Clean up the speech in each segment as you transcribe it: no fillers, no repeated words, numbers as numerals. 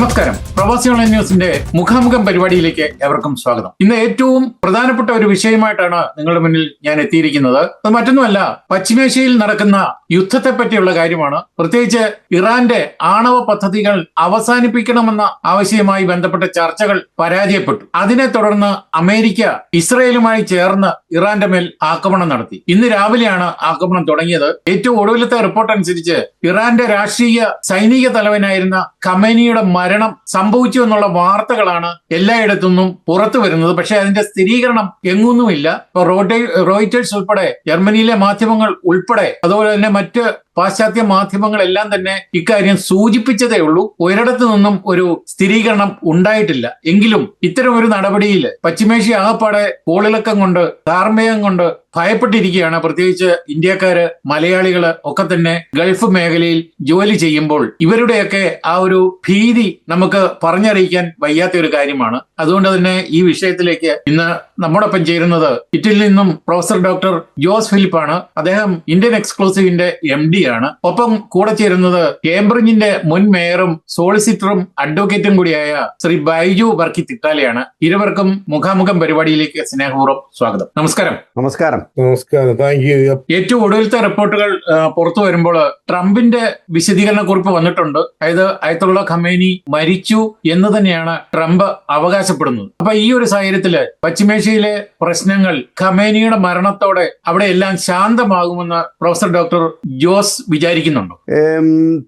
നമസ്കാരം. പ്രവാസി ഓൺലൈൻ ന്യൂസിന്റെ മുഖാമുഖം പരിപാടിയിലേക്ക് ഏവർക്കും സ്വാഗതം. ഇന്ന് ഏറ്റവും പ്രധാനപ്പെട്ട ഒരു വിഷയമായിട്ടാണ് നിങ്ങളുടെ മുന്നിൽ ഞാൻ എത്തിയിരിക്കുന്നത്. അത് മറ്റൊന്നുമല്ല, പശ്ചിമേഷ്യയിൽ നടക്കുന്ന യുദ്ധത്തെ പറ്റിയുള്ള കാര്യമാണ്. പ്രത്യേകിച്ച് ഇറാന്റെ ആണവ പദ്ധതികൾ അവസാനിപ്പിക്കണമെന്ന ആവശ്യവുമായി ബന്ധപ്പെട്ട ചർച്ചകൾ പരാജയപ്പെട്ടു. അതിനെ തുടർന്ന് അമേരിക്ക ഇസ്രയേലുമായി ചേർന്ന് ഇറാന്റെ മേൽ ആക്രമണം നടത്തി. ഇന്ന് രാവിലെയാണ് ആക്രമണം തുടങ്ങിയത്. ഏറ്റവും ഒടുവിലത്തെ റിപ്പോർട്ട് അനുസരിച്ച് ഇറാന്റെ രാഷ്ട്രീയ സൈനിക തലവനായിരുന്ന ഖമേനിയുടെ മരണം സംഭവിച്ചു എന്നുള്ള വാർത്തകളാണ് എല്ലായിടത്തുനിന്നും പുറത്തു വരുന്നത്. പക്ഷെ അതിന്റെ സ്ഥിരീകരണം എങ്ങൊന്നുമില്ല. ഇപ്പൊ റോയിറ്റേഴ്സ് ഉൾപ്പെടെ, ജർമ്മനിയിലെ മാധ്യമങ്ങൾ ഉൾപ്പെടെ, അതുപോലെ തന്നെ മറ്റ് പാശ്ചാത്യ മാധ്യമങ്ങളെല്ലാം തന്നെ ഇക്കാര്യം സൂചിപ്പിച്ചതേ ഉള്ളൂ. ഒരിടത്തു നിന്നും ഒരു സ്ഥിരീകരണം ഉണ്ടായിട്ടില്ല. എങ്കിലും ഇത്തരം ഒരു നടപടിയിൽ പശ്ചിമേഷ്യ ആകപ്പാടെ കോളിളക്കം കൊണ്ട്, ധാർമ്മികം കൊണ്ട് ഭയപ്പെട്ടിരിക്കുകയാണ്. പ്രത്യേകിച്ച് ഇന്ത്യക്കാര്, മലയാളികള് ഒക്കെ തന്നെ ഗൾഫ് മേഖലയിൽ ജോലി ചെയ്യുമ്പോൾ ഇവരുടെയൊക്കെ ആ ഒരു ഭീതി നമുക്ക് പറഞ്ഞറിയിക്കാൻ വയ്യാത്ത ഒരു കാര്യമാണ്. അതുകൊണ്ട് തന്നെ ഈ വിഷയത്തിലേക്ക് ഇന്ന് നമ്മോടൊപ്പം ചേരുന്നത് ഇറ്റലിയിൽ നിന്നും പ്രൊഫസർ ഡോക്ടർ ജോസ് ഫിലിപ്പാണ്. അദ്ദേഹം ഇന്ത്യൻ എക്സ്ക്ലൂസീവിന്റെ MD ആണ്. ഒപ്പം കൂടെ ചേരുന്നത് കേംബ്രിഡ്ജിന്റെ മുൻ മേയറും സോളിസിറ്ററും അഡ്വക്കേറ്റും കൂടിയായ ശ്രീ ബൈജു വർക്കി തിട്ടാലയാണ്. ഇരുവർക്കും മുഖാമുഖം പരിപാടിയിലേക്ക് സ്നേഹപൂർവ്വം സ്വാഗതം. നമസ്കാരം. നമസ്കാരം. നമസ്കാരം. Thank you. ഏറ്റവും ഒടുവിലത്തെ റിപ്പോർട്ടുകൾ പുറത്തു വരുമ്പോൾ ട്രംപിന്റെ വിശദീകരണ കുറിപ്പ് വന്നിട്ടുണ്ട്. അതായത് അയത്തുള്ള ഖമേനി മരിച്ചു എന്ന് തന്നെയാണ് ട്രംപ് അവകാശപ്പെടുന്നത്. അപ്പൊ ഈ ഒരു സാഹചര്യത്തില് പശ്ചിമേഷ്യയിലെ പ്രശ്നങ്ങൾ ഖമേനിയുടെ മരണത്തോടെ അവിടെ എല്ലാം ശാന്തമാകുമെന്ന് പ്രൊഫസർ ഡോക്ടർ ജോസ് വിചാരിക്കുന്നുണ്ടോ?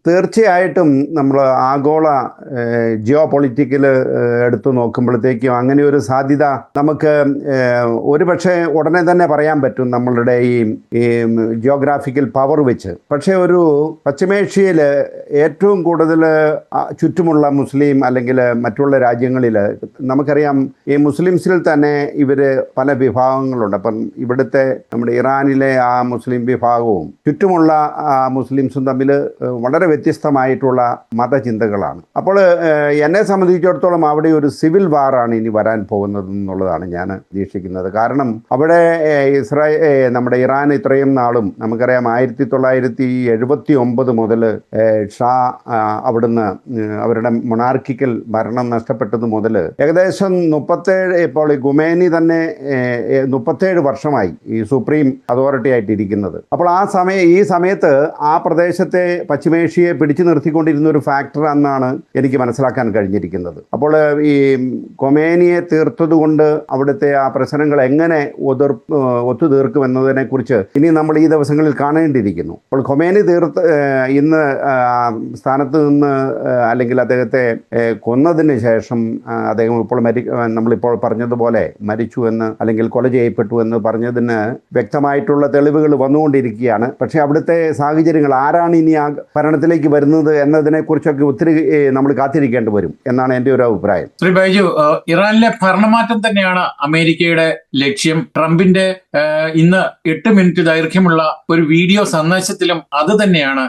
തീർച്ചയായിട്ടും നമ്മൾ ആഗോള ജിയോ പൊളിറ്റിക്കൽ എടുത്തു നോക്കുമ്പോഴത്തേക്കും അങ്ങനെ ഒരു സാധ്യത നമുക്ക് ഒരുപക്ഷെ ഉടനെ തന്നെ പറയാൻ പറ്റും നമ്മളുടെ ഈ ജിയോഗ്രാഫിക്കൽ പവർ വെച്ച്. പക്ഷേ ഒരു പശ്ചിമേഷ്യയിൽ ഏറ്റവും കൂടുതൽ ചുറ്റുമുള്ള മുസ്ലിം അല്ലെങ്കിൽ മറ്റുള്ള രാജ്യങ്ങളിൽ നമുക്കറിയാം, ഈ മുസ്ലിംസിൽ തന്നെ ഇവർ പല വിഭാഗങ്ങളുണ്ട്. അപ്പം ഇവിടുത്തെ നമ്മുടെ ഇറാനിലെ ആ മുസ്ലിം വിഭാഗവും ചുറ്റുമുള്ള മുസ്ലിംസും തമ്മിൽ വളരെ വ്യത്യസ്തമായിട്ടുള്ള മതചിന്തകളാണ്. അപ്പോൾ എന്നെ സംബന്ധിച്ചിടത്തോളം അവിടെ ഒരു സിവിൽ വാറാണ് ഇനി വരാൻ പോകുന്നത് എന്നുള്ളതാണ് ഞാൻ പ്രതീക്ഷിക്കുന്നത്. കാരണം അവിടെ നമ്മുടെ ഇറാൻ ഇത്രയും നാളും നമുക്കറിയാം 1979 മുതൽ ഷാ അവിടുന്ന് അവരുടെ മൊണാർക്കിക്കൽ ഭരണം നഷ്ടപ്പെട്ടത് മുതൽ ഏകദേശം 37, ഇപ്പോൾ ഖുമേനി തന്നെ 37 വർഷമായി ഈ സുപ്രീം അതോറിറ്റി ആയിട്ടിരിക്കുന്നത്. അപ്പോൾ ഈ സമയത്ത് ആ പ്രദേശത്തെ പശ്ചിമേഷ്യയെ പിടിച്ചു നിർത്തിക്കൊണ്ടിരുന്ന ഒരു ഫാക്ടർ എന്നാണ് എനിക്ക് മനസ്സിലാക്കാൻ കഴിഞ്ഞിരിക്കുന്നത്. അപ്പോൾ ഈ ഖൊമേനിയെ തീർത്തതുകൊണ്ട് അവിടുത്തെ ആ പ്രശ്നങ്ങൾ എങ്ങനെ ഒത്തുതീർക്കുമെന്നതിനെ കുറിച്ച് ഇനി നമ്മൾ ഈ ദിവസങ്ങളിൽ കാണേണ്ടിയിരിക്കുന്നു. അപ്പോൾ ഖൊമേനി ഇന്ന് സ്ഥാനത്ത് നിന്ന് അല്ലെങ്കിൽ അദ്ദേഹത്തെ കൊന്നതിന് ശേഷം അദ്ദേഹം ഇപ്പോൾ നമ്മളിപ്പോൾ പറഞ്ഞതുപോലെ മരിച്ചു എന്ന് അല്ലെങ്കിൽ കൊല ചെയ്യപ്പെട്ടു എന്ന് പറഞ്ഞതിന് വ്യക്തമായിട്ടുള്ള തെളിവുകൾ വന്നുകൊണ്ടിരിക്കുകയാണ്. പക്ഷേ അവിടുത്തെ സാഹചര്യങ്ങൾ, ആരാണ് ഇനി ആ ഭരണത്തിലേക്ക് വരുന്നത് എന്നതിനെ കുറിച്ചൊക്കെ ഒത്തിരി നമ്മൾ കാത്തിരിക്കേണ്ടി വരും എന്നാണ് എൻ്റെ ഒരു അഭിപ്രായം. ശ്രീ ബൈജു, ഇറാനിലെ ഭരണമാറ്റം തന്നെയാണ് അമേരിക്കയുടെ ലക്ഷ്യം. ട്രംപിന്റെ ഇന്ന് 8 മിനിറ്റ് ദൈർഘ്യമുള്ള ഒരു വീഡിയോ സന്ദേശത്തിലും അത് തന്നെയാണ്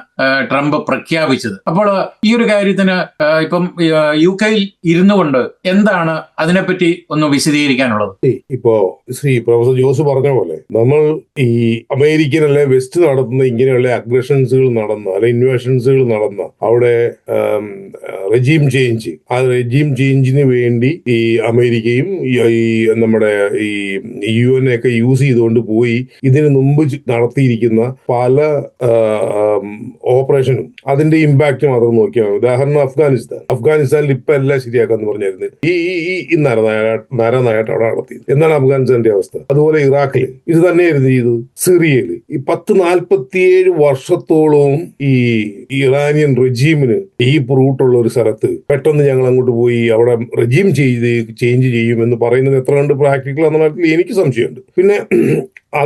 ട്രംപ് പ്രഖ്യാപിച്ചത്. അപ്പോൾ ഈ ഒരു കാര്യത്തിന് ഇപ്പം UK ഇരുന്നു കൊണ്ട് എന്താണ് അതിനെപ്പറ്റി ഒന്ന് വിശദീകരിക്കാനുള്ളത്? ഇപ്പോ ശ്രീ പ്രൊഫസർ ജോസ് പറഞ്ഞ പോലെ നമ്മൾ ഈ അമേരിക്കൻ അല്ലെ വെസ്റ്റ് നടത്തുന്ന ഇങ്ങനെയുള്ള അഗ്രഷൻസുകൾ നടന്ന അല്ലെ ഇൻവേഷൻസുകൾ നടന്ന അവിടെ റെജീം ചേഞ്ച്, ആ റെജീം ചേഞ്ചിന് വേണ്ടി ഈ അമേരിക്കയും ഈ നമ്മുടെ ഈ UN ഒക്കെ യൂസ് ചെയ്തുകൊണ്ട് പോയി ഇതിനു മുമ്പ് നടത്തിയിരിക്കുന്ന പല ഓപ്പറേഷനും അതിന്റെ ഇമ്പാക്ട് മാത്രം നോക്കിയാൽ മതി. ഉദാഹരണം അഫ്ഗാനിസ്ഥാനിൽ ഇപ്പൊ എല്ലാം ശരിയാക്കാന്ന് പറഞ്ഞായിരുന്നു ഈ നരനായിട്ട് അവിടെ നടത്തിയത്. എന്താണ് അഫ്ഗാനിസ്ഥാന്റെ അവസ്ഥ? അതുപോലെ ഇറാഖിൽ ഇത് തന്നെയായിരുന്നു ചെയ്തത്. സിറിയയില് ഈ 10-47 വർഷത്തോളവും ഈ ഇറാനിയൻ റെജീമിന് ഈ റൂട്ടുള്ള ഒരു സ്ഥലത്ത് പെട്ടെന്ന് ഞങ്ങൾ അങ്ങോട്ട് പോയി അവിടെ റെജീം ചേഞ്ച് ചെയ്യും എന്ന് പറയുന്നത് എത്ര കണ്ട് പ്രാക്ടിക്കൽ എന്ന കാര്യത്തിൽ എനിക്ക് സംശയമുണ്ട്. പിന്നെ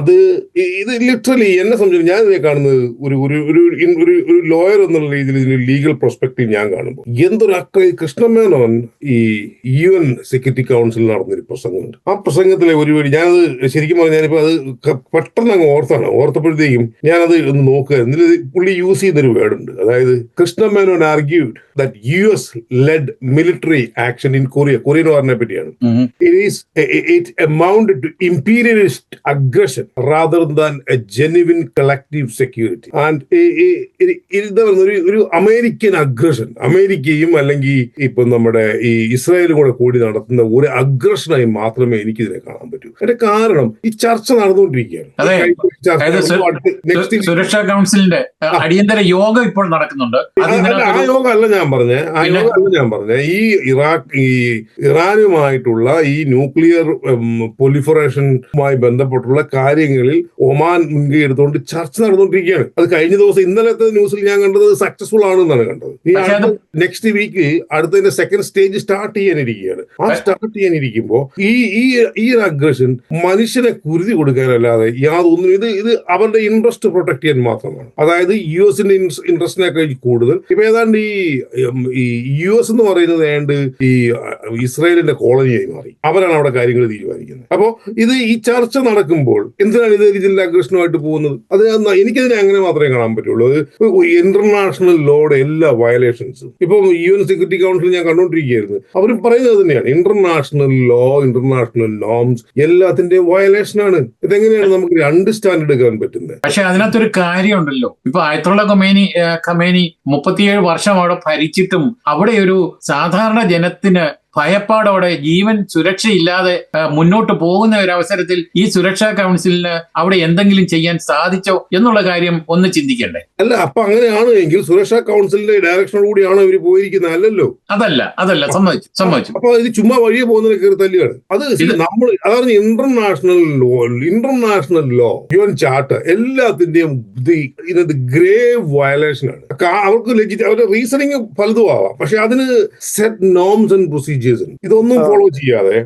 ഇത് ലിറ്ററലി എന്നെ സംബന്ധിച്ച് ഞാൻ ഇതിനെ കാണുന്നത് ഒരു ലോയർ എന്നുള്ള രീതിയിൽ ഇതിന്റെ ലീഗൽ പെർസ്പെക്റ്റീവ് ഞാൻ കാണുമ്പോൾ എന്തൊരു കൃഷ്ണമേനോൻ ഈ UN സെക്യൂരിറ്റി കൗൺസിലിൽ നടന്നൊരു പ്രസംഗമുണ്ട്. ആ പ്രസംഗത്തിലെ ഒരു വഴി ഞാനത് ശരിക്കും പറഞ്ഞാൽ ഞാനിപ്പോ അത് പെട്ടെന്ന് അങ്ങ് ഓർത്തപ്പോഴത്തേക്കും ഞാനത് ഒന്ന് നോക്കുക. ഇതിൽ പുള്ളി യൂസ് ചെയ്തൊരു വേർഡുണ്ട്. അതായത് Krishna Menon argued that US led military action in Korea. Korean വാറിനെ പറ്റിയാണ്. It amounted to imperialist aggression aggression rather than a genuine collective security. And എന്താ പറയുന്നത്, ഒരു അമേരിക്കൻ അഗ്രഷൻ, അമേരിക്കയും അല്ലെങ്കിൽ ഇപ്പൊ നമ്മുടെ ഈ ഇസ്രായേലും കൂടി നടത്തുന്ന ഒരു അഗ്രഷനായി മാത്രമേ എനിക്കിതിനെ കാണാൻ പറ്റൂ. അതിന്റെ കാരണം ഈ ചർച്ച നടന്നുകൊണ്ടിരിക്കുകയാണ്. സുരക്ഷാ കൗൺസിലിന്റെ അടിയന്തര യോഗം ഇപ്പോൾ നടക്കുന്നുണ്ട്. ആ യോഗം അല്ല ഞാൻ പറഞ്ഞ ഈ ഇറാനുമായിട്ടുള്ള ഈ ന്യൂക്ലിയർ പൊലിഫറേഷനുമായി ബന്ധപ്പെട്ടുള്ള കാര്യങ്ങളിൽ ഒമാൻ മുൻകൈ എടുത്തുകൊണ്ട് ചർച്ച നടന്നുകൊണ്ടിരിക്കുകയാണ്. അത് കഴിഞ്ഞ ദിവസം ഇന്നലത്തെ ന്യൂസിൽ ഞാൻ കണ്ടത് സക്സസ്ഫുൾ ആണെന്നാണ് കണ്ടത്. ഈ നെക്സ്റ്റ് വീക്ക് അടുത്തതിന്റെ സെക്കൻഡ് സ്റ്റേജ് സ്റ്റാർട്ട് ചെയ്യാനിരിക്കുകയാണ്. ആ സ്റ്റാർട്ട് ചെയ്യാനിരിക്കുമ്പോൾ ഈ അഗ്രഷൻ മനുഷ്യനെ കുരുതി കൊടുക്കാനല്ലാതെ യാതൊന്നും, ഇത് അവരുടെ ഇൻട്രസ്റ്റ് പ്രൊട്ടക്ട് ചെയ്യാൻ മാത്രമാണ്. അതായത് US-ന്റെ ഇൻട്രസ്റ്റിനൊക്കെ കൂടുതൽ ഇപ്പൊ ഏതാണ്ട് ഈ US എന്ന് പറയുന്നത് ഈ ഇസ്രായേലിന്റെ കോളനിയായി മാറി. അവരാണ് അവിടെ കാര്യങ്ങൾ തീരുമാനിക്കുന്നത്. അപ്പോ ഈ ചർച്ച നടക്കുമ്പോൾ എന്തിനാണ് ഇതിൽ അഗ്രഷനുമായിട്ട് പോകുന്നത്? അത് എനിക്കതിനെ അങ്ങനെ മാത്രമേ കാണാൻ പറ്റുള്ളൂ. ഇന്റർനാഷണൽ ലോയുടെ എല്ലാ വയലേഷൻസും ഇപ്പൊ UN സെക്യൂരിറ്റി കൗൺസിൽ ഞാൻ കണ്ടുകൊണ്ടിരിക്കുകയായിരുന്നു. അവരും പറയുന്നത് തന്നെയാണ്, ഇന്റർനാഷണൽ ലോ, ഇന്റർനാഷണൽ നോംസ് എല്ലാത്തിന്റെയും വയലേഷൻ ആണ്. ഇതെങ്ങനെയാണ് നമുക്ക് അണ്ടർസ്റ്റാൻഡ് എടുക്കാൻ പറ്റുന്നത്? പക്ഷെ അതിനകത്തൊരു കാര്യമുണ്ടല്ലോ, ഇപ്പൊ ആയത്തുള്ള ഖമേനി 37 വർഷം അവിടെ ഭരിച്ചിട്ടും അവിടെ ഒരു സാധാരണ ജനത്തിന് ഭയപ്പാടോടെ ജീവൻ സുരക്ഷയില്ലാതെ മുന്നോട്ട് പോകുന്ന ഒരു അവസരത്തിൽ ഈ സുരക്ഷാ കൗൺസിലിന് അവിടെ എന്തെങ്കിലും ചെയ്യാൻ സാധിച്ചോ എന്നുള്ള കാര്യം ഒന്ന് ചിന്തിക്കണ്ടേ? അല്ല, അപ്പൊ അങ്ങനെയാണ് എങ്കിൽ സുരക്ഷാ കൗൺസിലിന്റെ ഡയറക്ഷനോട് കൂടിയാണ് ഇവർ പോയിരിക്കുന്നത്, അല്ലല്ലോ. അതല്ല സമ്മതിച്ചു. അപ്പൊ ഇത് ചുമ്മാ വഴിയെ പോകുന്നതിനെ കയറി തല്ലുകയാണ്. നമ്മൾ അതാണ് ഇന്റർനാഷണൽ ലോ, UN ചാർട്ടർ എല്ലാത്തിന്റെയും ഗ്രേവ് വയലേഷൻ ആണ്. അവർക്ക് അവരുടെ റീസണിങ് പലതും ആവാം, പക്ഷെ അതിന് സെറ്റ് നോംസ് ആൻഡ് പ്രൊസീജിയേഴ്സ് ഇതൊന്നും ഫോളോ ചെയ്യാതെ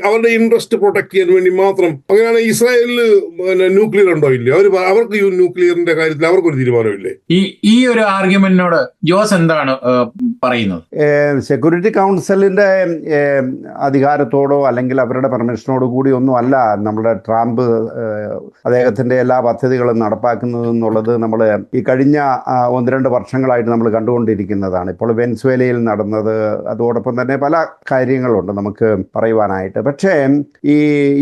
അവരുടെ ഇൻട്രസ്റ്റ് പ്രൊട്ടക്ട് ചെയ്യാൻ വേണ്ടി മാത്രം. അങ്ങനെയാണ് ഇസ്രായേലില് ന്യൂക്ലിയർ ഉണ്ടോ ഇല്ലയോ? അവർക്ക് ന്യൂക്ലിയറിന്റെ കാര്യത്തിൽ അവർക്കൊരു തീരുമാനമില്ലേ? ഈ ഒരു ആർഗ്യുമെന്റിനോട് ജോസ് എന്താണ് പറയുന്നത്? സെക്യൂരിറ്റി കൗൺസിലിന്റെ അധികാരത്തോടോ അല്ലെങ്കിൽ അവരുടെ പെർമിഷനോടോ കൂടി ഒന്നും അല്ല നമ്മുടെ ട്രംപ് അദ്ദേഹത്തിന്റെ എല്ലാ പദ്ധതികളും നടപ്പാക്കുന്നത് എന്നുള്ളത് നമ്മൾ ഈ കഴിഞ്ഞ 1-2 വർഷങ്ങളായിട്ട് നമ്മൾ കണ്ടുകൊണ്ടിരിക്കുന്നതാണ്. ഇപ്പോൾ വെനസ്വേലയിൽ നടന്നത്, അതോടൊപ്പം തന്നെ പല കാര്യങ്ങളുണ്ട് നമുക്ക് പറയുവാനായിട്ട്. പക്ഷേ ഈ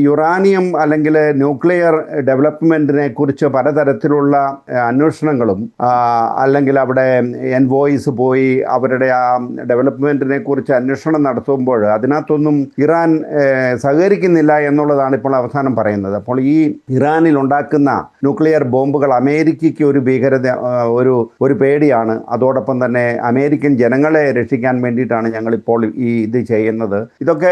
യുറാനിയം അല്ലെങ്കിൽ ന്യൂക്ലിയർ ഡെവലപ്മെന്റിനെ കുറിച്ച് പലതരത്തിലുള്ള അന്വേഷണങ്ങളും അല്ലെങ്കിൽ അവിടെ എൻവോയ്സ് പോയി അവരുടെ ആ ഡെവലപ്മെന്റിനെ കുറിച്ച് അന്വേഷണം നടത്തുമ്പോൾ അതിനകത്തൊന്നും ഇറാൻ സഹകരിക്കുന്നില്ല എന്നുള്ളതാണ് ഇപ്പോൾ അവസാനം പറയുന്നത്. അപ്പോൾ ഈ ഇറാനിൽ ഉണ്ടാക്കുന്ന ന്യൂക്ലിയർ ബോംബുകൾ അമേരിക്കയ്ക്ക് ഒരു ഭീകരത, ഒരു പേടിയാണ്. അതോടൊപ്പം തന്നെ അമേരിക്കൻ ജനങ്ങളെ രക്ഷിക്കാൻ വേണ്ടിയിട്ടാണ് ഞങ്ങളിപ്പോൾ ഇത് ചെയ്യുന്നത്. ഇതൊക്കെ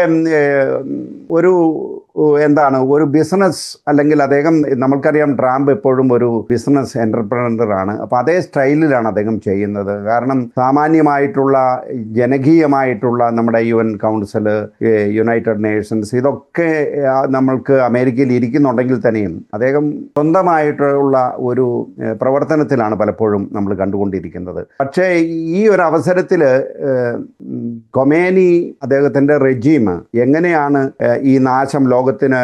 ഒരു ബിസിനസ്, അല്ലെങ്കിൽ അദ്ദേഹം, നമ്മൾക്കറിയാം ട്രംപ് എപ്പോഴും ഒരു ബിസിനസ് എന്റർപ്രണർ ആണ്. അപ്പോൾ അതേ സ്റ്റൈലിലാണ് അദ്ദേഹം ചെയ്യുന്നത്. കാരണം സാമാന്യമായിട്ടുള്ള ജനകീയമായിട്ടുള്ള നമ്മുടെ UN കൗൺസില്, യുണൈറ്റഡ് നേഷൻസ്, ഇതൊക്കെ നമ്മൾക്ക് അമേരിക്കയിൽ ഇരിക്കുന്നുണ്ടെങ്കിൽ തന്നെയും അദ്ദേഹം സ്വന്തമായിട്ടുള്ള ഒരു പ്രവർത്തനത്തിലാണ് പലപ്പോഴും നമ്മൾ കണ്ടുകൊണ്ടിരിക്കുന്നത്. പക്ഷേ ഈ ഒരു അവസരത്തിൽ ഖൊമേനി അദ്ദേഹത്തിൻ്റെ റെജീം എങ്ങനെയാണ് ഈ നാശം ലോകത്തിന്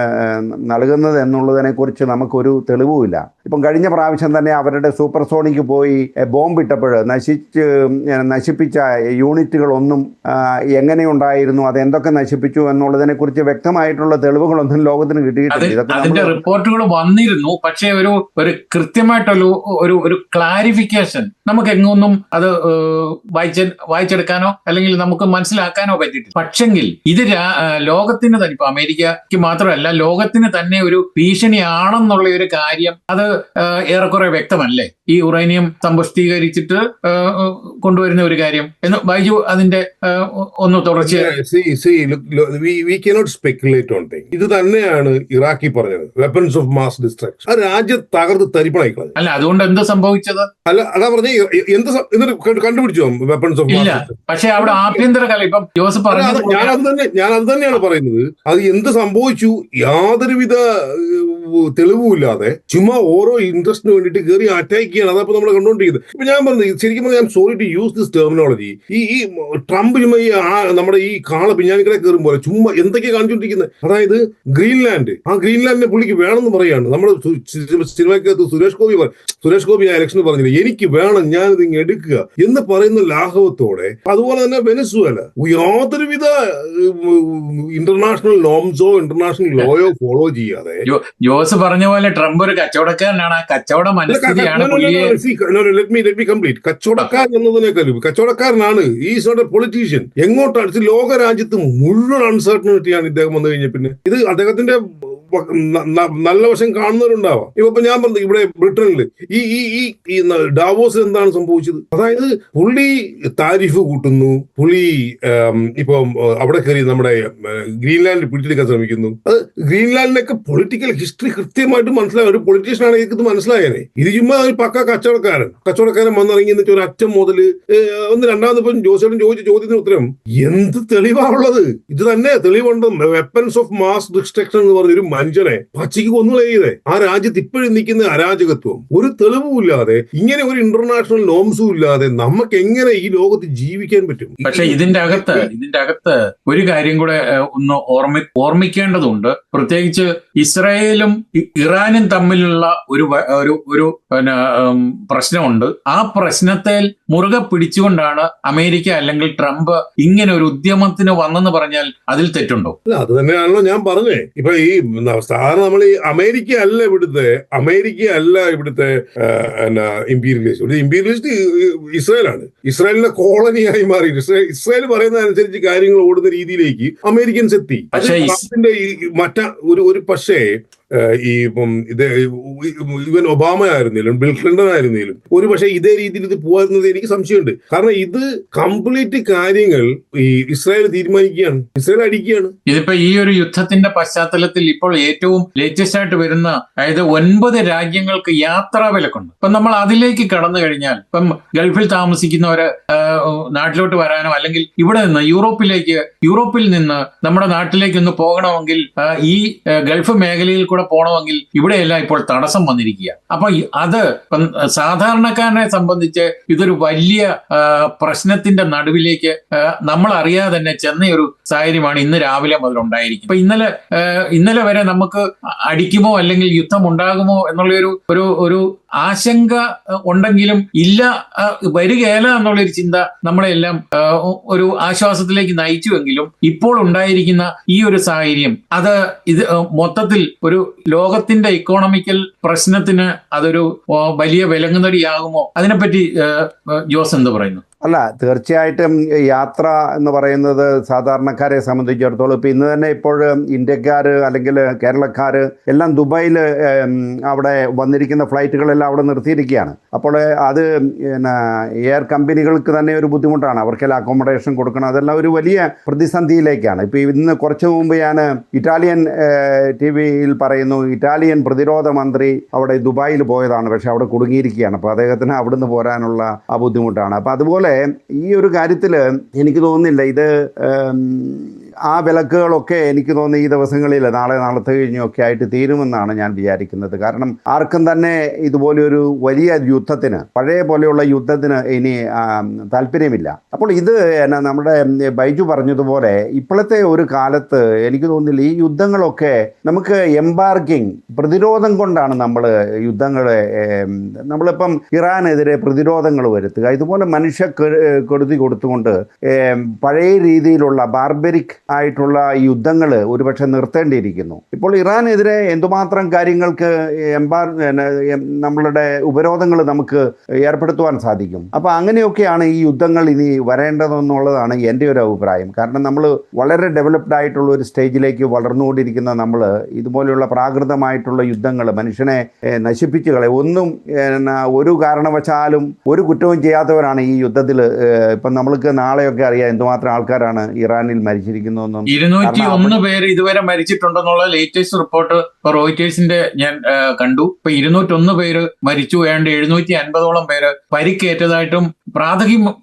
നൽകുന്നത് എന്നുള്ളതിനെ കുറിച്ച് നമുക്കൊരു തെളിവുമില്ല. ഇപ്പം കഴിഞ്ഞ പ്രാവശ്യം തന്നെ അവരുടെ സൂപ്പർസോണിക്ക് പോയി ബോംബിട്ടപ്പോൾ നശിപ്പിച്ച യൂണിറ്റുകളൊന്നും എങ്ങനെയുണ്ടായിരുന്നു, അതെന്തൊക്കെ നശിപ്പിച്ചു എന്നുള്ളതിനെ കുറിച്ച് വ്യക്തമായിട്ടുള്ള തെളിവുകളൊന്നും ലോകത്തിന് കിട്ടിയിട്ടില്ല. അതിന്റെ റിപ്പോർട്ടുകൾ വന്നിരുന്നു, പക്ഷേ ഒരു കൃത്യമായിട്ടുള്ള ക്ലാരിഫിക്കേഷൻ നമുക്ക് എങ്ങൊന്നും അത് വായിച്ചെടുക്കാനോ അല്ലെങ്കിൽ നമുക്ക് മനസ്സിലാക്കാനോ പറ്റിയിട്ടില്ല. പക്ഷെങ്കിൽ ഇത് ലോകത്തിന് തന്നെ, ഇപ്പൊ അമേരിക്കക്ക് മാത്രമല്ല ലോകത്തിന് തന്നെ ഒരു ഭീഷണിയാണെന്നുള്ള ഒരു കാര്യം അത് ഏറെക്കുറെ വ്യക്തമല്ലേ? ഈ യുറേനിയം സമ്പുഷ്ടീകരിച്ചിട്ട് കൊണ്ടുവരുന്ന ഒരു കാര്യം എന്ന് ബൈജു അതിന്റെ ഒന്ന് തുടർച്ചയായി. ഇത് തന്നെയാണ് ഇറാഖി പറഞ്ഞത്, വെപ്പൺസ് ഓഫ് മാസ് ഡിസ്ട്രക്ഷൻ. ആ രാജ്യം തകർത്ത് തരിപ്പണായി കളഞ്ഞു. അല്ല, അതുകൊണ്ട് എന്ത് സംഭവിച്ചത്? അല്ല, അതാ പറഞ്ഞ കണ്ടുപിടിച്ചോ വെപ്പൺസ് ഓഫ് ഇല്ല. പക്ഷെ അവിടെ ആഭ്യന്തര കല, ഇപ്പം ജോസഫ് പറഞ്ഞു, ഞാൻ അത് തന്നെയാണ് പറയുന്നത്. അത് എന്ത് സംഭവിച്ചു, യാതൊരുവിധ തെളിവുമില്ലാതെ ചുമ്മാ ഓരോ ഇൻട്രസ്റ്റിന് വേണ്ടിയിട്ട് കയറി അറ്റാക്ക് ചെയ്യണം. അതപ്പോൾ നമ്മൾ കണ്ടുകൊണ്ടിരിക്കുന്നത്. ഇപ്പൊ ഞാൻ പറഞ്ഞത്, ശരിക്കും പറഞ്ഞാൽ sorry to use this terminology, ഈ ട്രംപ് ചുമ്മാ നമ്മുടെ ഈ കാള പിഞ്ഞാനിക്കടെ കയറും പോലെ ചുമ്മാ എന്തൊക്കെയാണ് കാണിച്ചുകൊണ്ടിരിക്കുന്നത്. അതായത് ഗ്രീൻലാൻഡിനെ പുള്ളിക്ക് വേണമെന്ന് പറയാണ്. നമ്മുടെ സിനിമയ്ക്കകത്ത് സുരേഷ് ഗോപി ആ ഇലക്ഷന് പറഞ്ഞില്ല, എനിക്ക് വേണം, ഞാനിത് ഇങ്ങനെ എടുക്കുക എന്ന് പറയുന്ന ലാഘവത്തോടെ. അതുപോലെ തന്നെ വെനസ്വേല യാതൊരുവിധ ഇന്റർനാഷണൽ നോംസോ ഇന്റർനാഷണൽ ഇന്റർനാഷണൽ ലോയോ ഫോളോ ചെയ്യാതെ ജോസ് പറഞ്ഞ പോലെ ട്രംപ് ഒരു കച്ചവടക്കാരനാണ്. ആ കച്ചവട മനസ്ഥിതിയാണ് പുള്ളിയെ. Let me complete. കച്ചവടക്കാരൻ എന്നതിനേക്കാളും കച്ചവടക്കാരനാണ്. Is not a politician. എങ്ങോട്ടാണ് ലോകരാജ്യത്ത് മുഴുവൻ അൺസർട്ടനിറ്റിയാണ് ഇദ്ദേഹം വന്നു കഴിഞ്ഞ പിന്നെ. ഇത് അദ്ദേഹത്തിന്റെ നല്ല വശം കാണുന്നവരുണ്ടാവാം. ഇപ്പൊ ഞാൻ പറഞ്ഞു ഇവിടെ ബ്രിട്ടനിൽ ഈ ഡാവോസ് എന്താണ് സംഭവിച്ചത്? അതായത് പുള്ളി താരിഫ് കൂട്ടുന്നു, പുള്ളി ഇപ്പം അവിടെ കയറി നമ്മുടെ ഗ്രീൻലാൻഡ് പിടിച്ചെടുക്കാൻ ശ്രമിക്കുന്നു. അത് ഗ്രീൻലാൻഡിനൊക്കെ പൊളിറ്റിക്കൽ ഹിസ്റ്ററി കൃത്യമായിട്ട് മനസ്സിലാകും. ഒരു പൊളിറ്റീഷ്യൻ ആണ് ഇത് മനസ്സിലായേനെ. ഇത് ചുമ്മാ ഒരു പക്ക കച്ചവടക്കാരൻ വന്നിറങ്ങി എന്ന് വെച്ചാൽ ഒരു അറ്റം മുതൽ രണ്ടാമത് ഇപ്പം ജോസേട്ടൻ ചോദിച്ച ചോദ്യത്തിന് ഉത്തരം എന്ത് തെളിവാണുള്ളത്? ഇത് തന്നെ തെളിവുണ്ട്. വെപ്പൺസ് ഓഫ് മാസ് ഡിസ്ട്രക്ഷൻ എന്ന് പറഞ്ഞൊരു മനുഷ്യനെ പച്ചയ്ക്ക് കൊന്നുകളയതേ. ആ രാജ്യത്ത് ഇപ്പോഴും നിൽക്കുന്ന അരാജകത്വം ഒരു തെളിവുമില്ലാതെ, ഇങ്ങനെ ഒരു ഇന്റർനാഷണൽ നോംസും ഇല്ലാതെ നമുക്ക് എങ്ങനെ ഈ ലോകത്ത് ജീവിക്കാൻ പറ്റും? പക്ഷെ ഇതിന്റെ അകത്ത് ഒരു കാര്യം കൂടെ ഒന്ന് ഓർമ്മിക്കേണ്ടതുണ്ട്. പ്രത്യേകിച്ച് ഇസ്രായേലും ഇറാനും തമ്മിലുള്ള ഒരു പ്രശ്നമുണ്ട്. ആ പ്രശ്നത്തെ മുറുകെ പിടിച്ചുകൊണ്ടാണ് അമേരിക്ക അല്ലെങ്കിൽ ട്രംപ് ഇങ്ങനെ ഒരു ഉദ്യമത്തിന് വന്നെന്ന് പറഞ്ഞാൽ അതിൽ തെറ്റുണ്ടോ? അത് തന്നെയാണല്ലോ ഞാൻ പറഞ്ഞേ. ഇപ്പൊ ഈ സാധാരണ നമ്മൾ ഈ അമേരിക്ക അല്ല ഇവിടുത്തെ ഇമ്പീരിയലിസ്റ്റ് ഇസ്രായേലാണ്. ഇസ്രായേലിന്റെ കോളനിയായി മാറി. ഇസ്രായേൽ പറയുന്ന അനുസരിച്ച് കാര്യങ്ങൾ ഓടുന്ന രീതിയിലേക്ക് അമേരിക്കൻസ് എത്തി. അതിന്റെ ഒരു പക്ഷേ ഈ ഇപ്പം ഇവൻ ഒബാമ ആയിരുന്നില്ലും ബിൽ ക്ലിന്റൺ ആയിരുന്നില്ലും ഒരു പക്ഷേ ഇതേ രീതിയിൽ ഇത് പോകാറുന്നത് എനിക്ക് സംശയമുണ്ട്. കാരണം ഇത് കംപ്ലീറ്റ് കാര്യങ്ങൾ ഈ ഇസ്രായേൽ തീരുമാനിക്കുകയാണ്, ഇസ്രായേൽ അടിക്കുകയാണ്. ഇതിപ്പോ ഈ ഒരു യുദ്ധത്തിന്റെ പശ്ചാത്തലത്തിൽ ഇപ്പോൾ ഏറ്റവും ലേറ്റസ്റ്റ് ആയിട്ട് വരുന്ന, അതായത് 9 രാജ്യങ്ങൾക്ക് യാത്രാ വിലക്കുണ്ട്. ഇപ്പം നമ്മൾ അതിലേക്ക് കടന്നു കഴിഞ്ഞാൽ ഇപ്പം ഗൾഫിൽ താമസിക്കുന്നവര് നാട്ടിലോട്ട് വരാനോ അല്ലെങ്കിൽ ഇവിടെ നിന്ന് യൂറോപ്പിൽ നിന്ന് നമ്മുടെ നാട്ടിലേക്ക് ഒന്ന് പോകണമെങ്കിൽ ഈ ഗൾഫ് മേഖലയിൽ പോകണമെങ്കിൽ ഇവിടെയെല്ലാം ഇപ്പോൾ തടസ്സം വന്നിരിക്കുക. അപ്പൊ അത് സാധാരണക്കാരനെ സംബന്ധിച്ച് ഇതൊരു വലിയ പ്രശ്നത്തിന്റെ നടുവിലേക്ക് നമ്മൾ അറിയാതെ തന്നെ ചെന്ന ഒരു സാഹചര്യമാണ് ഇന്ന് രാവിലെ മുതൽ ഉണ്ടായിരിക്കും. ഇപ്പൊ ഇന്നലെ വരെ നമുക്ക് അടിക്കുമോ അല്ലെങ്കിൽ യുദ്ധം ഉണ്ടാകുമോ എന്നുള്ള ഒരു ആശങ്ക ഉണ്ടെങ്കിലും വരികയില്ല എന്നുള്ളൊരു ചിന്ത നമ്മളെല്ലാം ഒരു ആശ്വാസത്തിലേക്ക് നയിച്ചുവെങ്കിലും ഇപ്പോൾ ഉണ്ടായിരിക്കുന്ന ഈ ഒരു സാഹചര്യം ഇത് മൊത്തത്തിൽ ഒരു ലോകത്തിന്റെ ഇക്കോണമിക്കൽ പ്രശ്നത്തിന് അതൊരു വലിയ വിലങ്ങുതടിയാകുമോ? അതിനെപ്പറ്റി ജോസ് എന്ത് പറയുന്നു? അല്ല, തീർച്ചയായിട്ടും യാത്ര എന്ന് പറയുന്നത് സാധാരണക്കാരെ സംബന്ധിച്ചിടത്തോളം ഇപ്പം ഇന്ന് തന്നെ ഇപ്പോൾ ഇന്ത്യക്കാർ അല്ലെങ്കിൽ കേരളക്കാർ എല്ലാം ദുബായിൽ അവിടെ വന്നിരിക്കുന്ന ഫ്ലൈറ്റുകളെല്ലാം അവിടെ നിർത്തിയിരിക്കുകയാണ്. അപ്പോൾ അത് എയർ കമ്പനികൾക്ക് തന്നെ ഒരു ബുദ്ധിമുട്ടാണ്. അവർക്കെല്ലാം അക്കോമഡേഷൻ കൊടുക്കണം. അതെല്ലാം ഒരു വലിയ പ്രതിസന്ധിയിലേക്കാണ്. ഇപ്പോൾ ഇന്ന് കുറച്ച് മുമ്പ് ഞാൻ ഇറ്റാലിയൻ TV-യിൽ പറയുന്നു, ഇറ്റാലിയൻ പ്രതിരോധ മന്ത്രി അവിടെ ദുബായിൽ പോയതാണ്, പക്ഷെ അവിടെ കുടുങ്ങിയിരിക്കുകയാണ്. അപ്പോൾ അദ്ദേഹത്തിന് അവിടുന്ന് പോരാനുള്ള ആ ബുദ്ധിമുട്ടാണ്. അപ്പോൾ അതുപോലെ ഈ ഒരു കാര്യത്തിൽ എനിക്ക് തോന്നുന്നില്ല ഇത് ആ വിലക്കുകളൊക്കെ എനിക്ക് തോന്നുന്നു ഈ ദിവസങ്ങളിൽ നാളത്തെ കഴിഞ്ഞൊക്കെ ആയിട്ട് തീരുമെന്നാണ് ഞാൻ വിചാരിക്കുന്നത്. കാരണം ആർക്കും തന്നെ ഇതുപോലെയൊരു വലിയ യുദ്ധത്തിന്, പഴയ പോലെയുള്ള യുദ്ധത്തിന് ഇനി താല്പര്യമില്ല. അപ്പോൾ ഇത് നമ്മുടെ ബൈജു പറഞ്ഞതുപോലെ ഇപ്പോഴത്തെ ഒരു കാലത്ത് എനിക്ക് തോന്നുന്നില്ല ഈ യുദ്ധങ്ങളൊക്കെ നമുക്ക് എംബാർക്കിംഗ് പ്രതിരോധം കൊണ്ടാണ് നമ്മളിപ്പം ഇറാനെതിരെ പ്രതിരോധങ്ങൾ വരുത്തുക, ഇതുപോലെ മനുഷ്യക്കെടുതി കൊടുത്തുകൊണ്ട് പഴയ രീതിയിലുള്ള ബാർബരിക് ആയിട്ടുള്ള യുദ്ധങ്ങൾ ഒരുപക്ഷെ നിർത്തേണ്ടിയിരിക്കുന്നു. ഇപ്പോൾ ഇറാനെതിരെ എന്തുമാത്രം കാര്യങ്ങൾക്ക് നമ്മളുടെ ഉപരോധങ്ങൾ നമുക്ക് ഏർപ്പെടുത്തുവാൻ സാധിക്കും. അപ്പോൾ അങ്ങനെയൊക്കെയാണ് ഈ യുദ്ധങ്ങൾ ഇനി വരേണ്ടതെന്നുള്ളതാണ് എൻ്റെ ഒരു അഭിപ്രായം. കാരണം നമ്മൾ വളരെ ഡെവലപ്ഡ് ആയിട്ടുള്ള ഒരു സ്റ്റേജിലേക്ക് വളർന്നുകൊണ്ടിരിക്കുന്ന നമ്മൾ ഇതുപോലെയുള്ള പ്രാകൃതമായിട്ടുള്ള യുദ്ധങ്ങൾ മനുഷ്യനെ നശിപ്പിച്ചു കളയും. ഒരു കാരണവശാലും ഒരു കുറ്റവും ചെയ്യാത്തവരാണ് ഈ യുദ്ധത്തിൽ. ഇപ്പം നമ്മൾക്ക് നാളെയൊക്കെ അറിയാം എന്തുമാത്രം ആൾക്കാരാണ് ഇറാനിൽ മരിച്ചിരിക്കുന്നതെന്നും. 201 പേര് ഇതുവരെ മരിച്ചിട്ടുണ്ടെന്നുള്ള ലേറ്റസ്റ്റ് റിപ്പോർട്ട് റോയിറ്റേഴ്സിന്റെ ഞാൻ കണ്ടു. ഇപ്പൊ 201 പേര് മരിച്ചു, ഏതാണ്ട് 750ഓളം പേര് പരിക്കേറ്റതായിട്ടും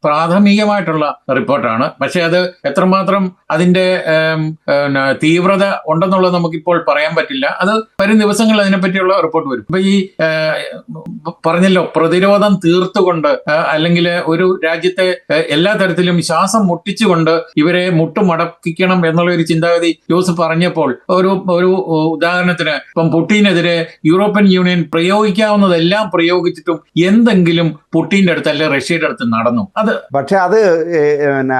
പ്രാഥമികമായിട്ടുള്ള റിപ്പോർട്ടാണ്. പക്ഷെ അത് എത്രമാത്രം അതിന്റെ തീവ്രത ഉണ്ടെന്നുള്ളത് നമുക്കിപ്പോൾ പറയാൻ പറ്റില്ല. അത് വരും ദിവസങ്ങളിൽ അതിനെപ്പറ്റിയുള്ള റിപ്പോർട്ട് വരും. ഇപ്പൊ ഈ പറഞ്ഞല്ലോ, പ്രതിരോധം തീർത്തുകൊണ്ട് അല്ലെങ്കിൽ ഒരു രാജ്യത്തെ എല്ലാ തരത്തിലും ശ്വാസം മുട്ടിച്ചുകൊണ്ട് ഇവരെ മുട്ടുമടക്കിക്കണം എന്നുള്ള ഒരു ചിന്താഗതി ജോസഫ് പറഞ്ഞപ്പോൾ ഒരു ഉദാഹരണത്തിന് ഇപ്പം പുടിനെതിരെ യൂറോപ്യൻ യൂണിയൻ പ്രയോഗിക്കാവുന്നതെല്ലാം പ്രയോഗിച്ചിട്ടും എന്തെങ്കിലും പുടിന്റെ അടുത്ത് അല്ലെങ്കിൽ റഷ്യയുടെ പലയിടത്തും നടന്നു. പക്ഷെ അത് പിന്നെ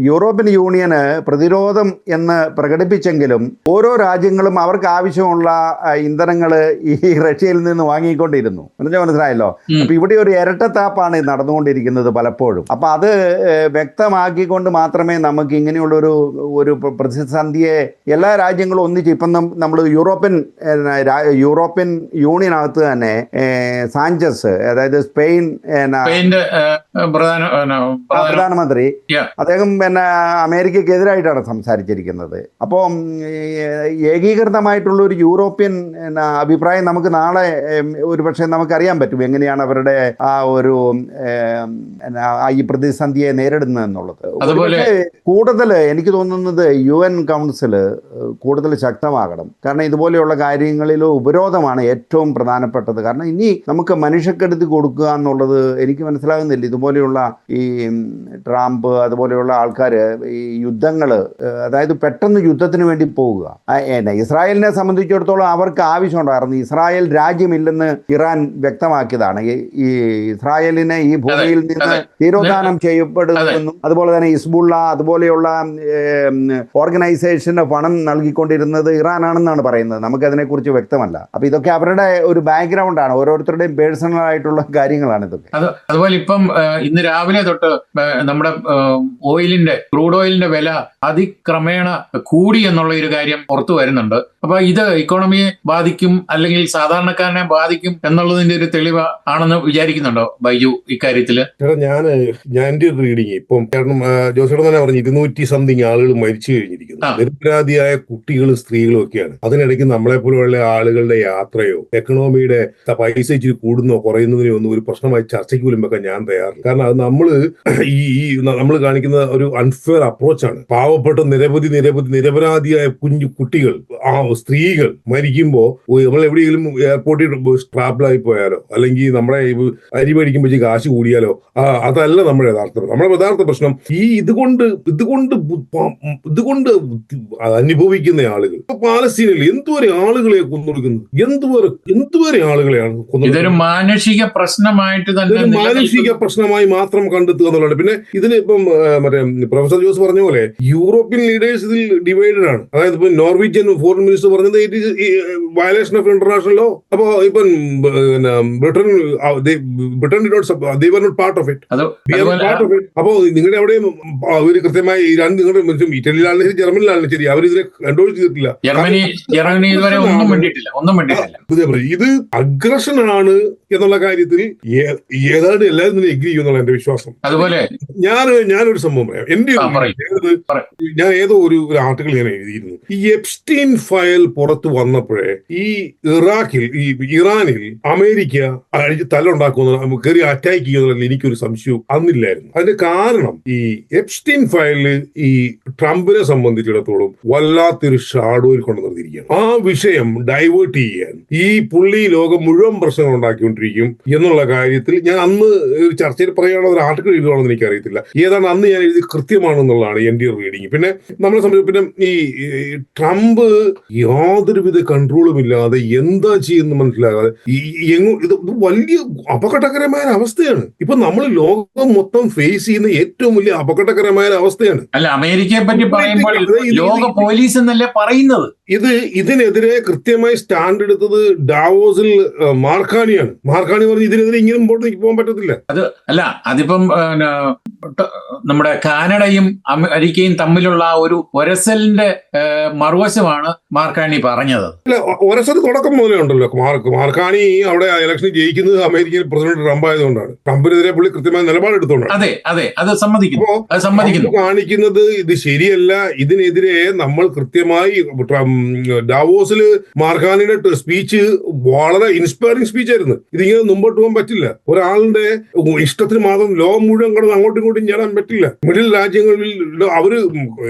യൂറോപ്യൻ യൂണിയന് പ്രതിരോധം എന്ന് പ്രകടിപ്പിച്ചെങ്കിലും ഓരോ രാജ്യങ്ങളും അവർക്ക് ആവശ്യമുള്ള ഇന്ധനങ്ങൾ ഈ റഷ്യയിൽ നിന്ന് വാങ്ങിക്കൊണ്ടിരുന്നു. മനസ്സിലായല്ലോ. അപ്പൊ ഇവിടെ ഒരു ഇരട്ടത്താപ്പാണ് നടന്നുകൊണ്ടിരിക്കുന്നത് പലപ്പോഴും. അപ്പൊ അത് വ്യക്തമാക്കിക്കൊണ്ട് മാത്രമേ നമുക്ക് ഇങ്ങനെയുള്ള ഒരു പ്രതിസന്ധിയെ എല്ലാ രാജ്യങ്ങളും ഒന്നിച്ച് ഇപ്പം നമ്മൾ യൂറോപ്യൻ യൂണിയനകത്ത് തന്നെ സാഞ്ചസ്, അതായത് സ്പെയിൻ്റെ പ്രധാനമന്ത്രി, അദ്ദേഹം അമേരിക്കക്കെതിരായിട്ടാണ് സംസാരിച്ചിരിക്കുന്നത്. അപ്പോൾ ഏകീകൃതമായിട്ടുള്ള ഒരു യൂറോപ്യൻ അഭിപ്രായം നമുക്ക് നാളെ ഒരുപക്ഷെ നമുക്കറിയാൻ പറ്റും എങ്ങനെയാണ് അവരുടെ ആ ഒരു ഈ പ്രതിസന്ധിയെ നേരിടുന്നത് എന്നുള്ളത്. കൂടുതൽ എനിക്ക് തോന്നുന്നത് UN കൗൺസിൽ കൂടുതൽ ശക്തമാകണം. കാരണം ഇതുപോലെയുള്ള കാര്യങ്ങളിൽ ഉപരോധമാണ് ഏറ്റവും പ്രധാനപ്പെട്ടത്. കാരണം ഇനി നമുക്ക് മനുഷ്യക്കെടുത്ത് കൊടുക്കുക എന്നുള്ളത് എനിക്ക് മനസ്സിലാകുന്നില്ല. ഇതുപോലെയുള്ള ഈ ട്രംപ് അതുപോലെയുള്ള ആൾക്കാർ ഈ യുദ്ധങ്ങൾ, അതായത് പെട്ടെന്ന് യുദ്ധത്തിന് വേണ്ടി പോവുക. ഇസ്രായേലിനെ സംബന്ധിച്ചിടത്തോളം അവർക്ക് ആവശ്യമുണ്ടായിരുന്നു. ഇസ്രായേൽ രാജ്യമില്ലെന്ന് ഇറാൻ വ്യക്തമാക്കിയതാണ്. ഈ ഇസ്രായേലിനെ ഈ ഭൂമിയിൽ നിന്ന് തിരോധാനം ചെയ്യപ്പെടുമെന്നും അതുപോലെ തന്നെ ഹിസ്ബുള്ള അതുപോലെയുള്ള ഓർഗനൈസേഷന് പണം നൽകിക്കൊണ്ടിരുന്നത് ഇറാനാണെന്നാണ് പറയുന്നത്. നമുക്കതിനെക്കുറിച്ച് വ്യക്തമല്ല. അപ്പൊ ഇതൊക്കെ അവരുടെ ഒരു ബാക്ക്ഗ്രൗണ്ടാണ്, ഓരോരുത്തരുടെയും പേഴ്സണൽ ആയിട്ടുള്ള കാര്യങ്ങളാണ് ഇതൊക്കെ. അതുപോലെ ഇപ്പം ഇന്ന് രാവിലെ തൊട്ട് നമ്മുടെ ക്രൂഡ് ഓയിലിന്റെ വില അതിക്രമേണ കൂടി എന്നുള്ള ഒരു കാര്യം പുറത്തു വരുന്നുണ്ട്. അപ്പൊ ഇത് ഇക്കോണമിയെ ബാധിക്കും അല്ലെങ്കിൽ സാധാരണക്കാരനെ ബാധിക്കും എന്നുള്ളതിന്റെ ഒരു തെളിവ് ആണെന്ന് വിചാരിക്കുന്നുണ്ടോ ബൈജു ഇക്കാര്യത്തില്? ഞാൻ റീഡിങ് ഇപ്പം കാരണം ജോസേട്ടൻ തന്നെ പറഞ്ഞു 200 ആളുകൾ മരിച്ചു കഴിഞ്ഞിരിക്കുന്നു. നിരപരാധിയായ കുട്ടികളും സ്ത്രീകളും ഒക്കെയാണ്. അതിനിടയ്ക്ക് നമ്മളെ പോലെയുള്ള ആളുകളുടെ യാത്രയോ എക്കണോമിയുടെ പൈസ ഇച്ചിരി കൂടുന്നോ കുറയുന്നതിനോ ഒന്നും ഒരു പ്രശ്നമായി ചർച്ചയ്ക്ക് പോലും വെക്കാൻ ഞാൻ തയ്യാറില്ല. കാരണം അത് നമ്മൾ കാണിക്കുന്ന ഒരു അൺഫെയർ അപ്രോച്ചാണ്. പാവപ്പെട്ട നിരപരാധിയായ കുട്ടികൾ, സ്ത്രീകൾ മരിക്കുമ്പോൾ നമ്മൾ എവിടെയെങ്കിലും എയർപോർട്ടിൽ ട്രാപ്പിലായി പോയാലോ അല്ലെങ്കിൽ നമ്മുടെ അരി മേടിക്കുമ്പോൾ കാശ് കൂടിയാലോ അതല്ല നമ്മുടെ യഥാർത്ഥ പ്രശ്നം. ഇതുകൊണ്ട് അനുഭവിക്കുന്ന ആളുകൾ. പാലസ്തീനിൽ എന്തുവരെ ആളുകളെ കൊന്നൊടുക്കുന്നത്, എന്തുവരെ ആളുകളെയാണ് കൊന്നത്. ഇതൊരു മാനുഷിക പ്രശ്നമായിട്ട് തന്നെ മാനുഷിക പ്രശ്നമായി മാത്രം കണ്ടെത്തുക എന്നുള്ളതാണ്. പിന്നെ ഇതിന് ഇപ്പം മറ്റേ പ്രൊഫസർ ജോസ് പറഞ്ഞ പോലെ യൂറോപ്യൻ ലീഡേഴ്സ് ഇതിൽ ഡിവൈഡഡ് ആണ്. അതായത് ഇപ്പൊ നോർവീജിയൻ ഫോറിൻ മിനിസ്റ്റർ പറഞ്ഞത് it is violation of international law. അപ്പൊ ഇപ്പം ബ്രിട്ടൻ പാർട്ട് ഓഫ് ഇറ്റ്. അപ്പോ നിങ്ങളുടെ അവിടെ ഒരു കൃത്യമായി നിങ്ങളുടെ ഇറ്റലിയിലാണെങ്കിലും ജർമ്മനിലാണെങ്കിലും ശരി അവരിതിനെ കൺട്രോൾ ചെയ്തിട്ടില്ല. ഇത് അഗ്രഷൻ ആണ് എന്നുള്ള കാര്യത്തിൽ ഏതാണ്ട് എല്ലാവരും എഗ്രി ചെയ്യുന്നുള്ള എന്റെ വിശ്വാസം. അതുപോലെ ഞാനൊരു സംഭവം പറയാം. ഞാൻ ഏതോ ഒരു ആർട്ടിക്കിൾ ഞാൻ എഴുതിയിരുന്നു. ഈ എപ്സ്റ്റീൻ ഫയൽ പുറത്തു വന്നപ്പോഴേ ഈ ഇറാനിൽ അമേരിക്ക തല്ലുണ്ടാക്കുന്ന കയറി അറ്റാക്ക് ചെയ്യുന്നതിൽ എനിക്കൊരു സംശയവും അന്നില്ലായിരുന്നു. അതിന്റെ കാരണം ഈ എപ്സ്റ്റീൻ ഫയലില് ഈ ട്രംപിനെ സംബന്ധിച്ചിടത്തോളം വല്ലാത്തൊരു ഷാഡോയിൽ കൊണ്ടു നിർത്തിയിരിക്കുകയാണ്. ആ വിഷയം ഡൈവേർട്ട് ചെയ്യാൻ ഈ പുള്ളി ലോകം മുഴുവൻ പ്രശ്നങ്ങൾ ഉണ്ടാക്കിക്കൊണ്ടിരിക്കും എന്നുള്ള കാര്യത്തിൽ ഞാൻ അന്ന് ഒരു ചർച്ചയിൽ പറയുകയാണോ ഒരു ആർട്ടിക്കിൾ എഴുതുകയാണെന്ന് എനിക്കറിയത്തില്ല. ഏതാണ് അന്ന് ഞാൻ എഴുതി കൃത്യമാണെന്നുള്ളതാണ് എൻ്റെ റീഡിങ്. പിന്നെ നമ്മളെ സംബന്ധിച്ച് പിന്നെ ഈ ട്രംപ് യാതൊരുവിധ കൺട്രോളും ഇല്ലാതെ എന്താ ചെയ്യുന്ന മനസ്സിലാകാതെ ഇത് വലിയ അപകടകരമായ അവസ്ഥയാണ്. ഇപ്പൊ നമ്മൾ ലോകം മൊത്തം ഫേസ് ചെയ്യുന്ന ഏറ്റവും വലിയ അപകടകരമായ അവസ്ഥയാണ്. അല്ല, അമേരിക്കയെ പറ്റി പറയുമ്പോൾ ലോക പോലീസ് എന്നല്ലേ പറയുന്നത്. ഇതിനെതിരെ കൃത്യമായി സ്റ്റാൻഡ് എടുത്തത് ഡാവോസിൽ മാർക്കാണിയാണ്. മാർക്കാണി പറഞ്ഞ് ഇതിനെതിരെ ഇങ്ങനെ മുമ്പോട്ട് പോകാൻ പറ്റത്തില്ല. അതിപ്പം നമ്മുടെ കാനഡയും അമേരിക്കയും തമ്മിലുള്ള ഒരു ഒരസലിന്റെ മറുവശമാണ് മാർക്കാണി പറഞ്ഞത്. അല്ല, ഒരസൽ തുടക്കം മുതലേ ഉണ്ടല്ലോ. മാർക്കാണി അവിടെ ഇലക്ഷൻ ജയിക്കുന്നത് അമേരിക്കയിൽ പ്രസിഡന്റ് ട്രംപ് ആയതുകൊണ്ടാണ്. ട്രംപിനെതിരെ പുള്ളി കൃത്യമായ നിലപാടെടുത്തോണ്ടാണ്. അതെ, അത് സമ്മതിക്കുന്നു. കാണിക്കുന്നത് ഇത് ശരിയല്ല. ഇതിനെതിരെ നമ്മൾ കൃത്യമായി ഡാവോസില് മാർക്കാനിയുടെ സ്പീച്ച് വളരെ ഇൻസ്പയറിംഗ് സ്പീച്ച് ആയിരുന്നു. ഇതിങ്ങനെ മുമ്പോട്ട് പോകാൻ പറ്റില്ല. ഒരാളുടെ ഇഷ്ടത്തിന് മാത്രം ലോകം മുഴുവൻ കടന്ന് അങ്ങോട്ടും ഇങ്ങോട്ടും ചേരാൻ പറ്റില്ല. മിഡിൽ രാജ്യങ്ങളിൽ അവര്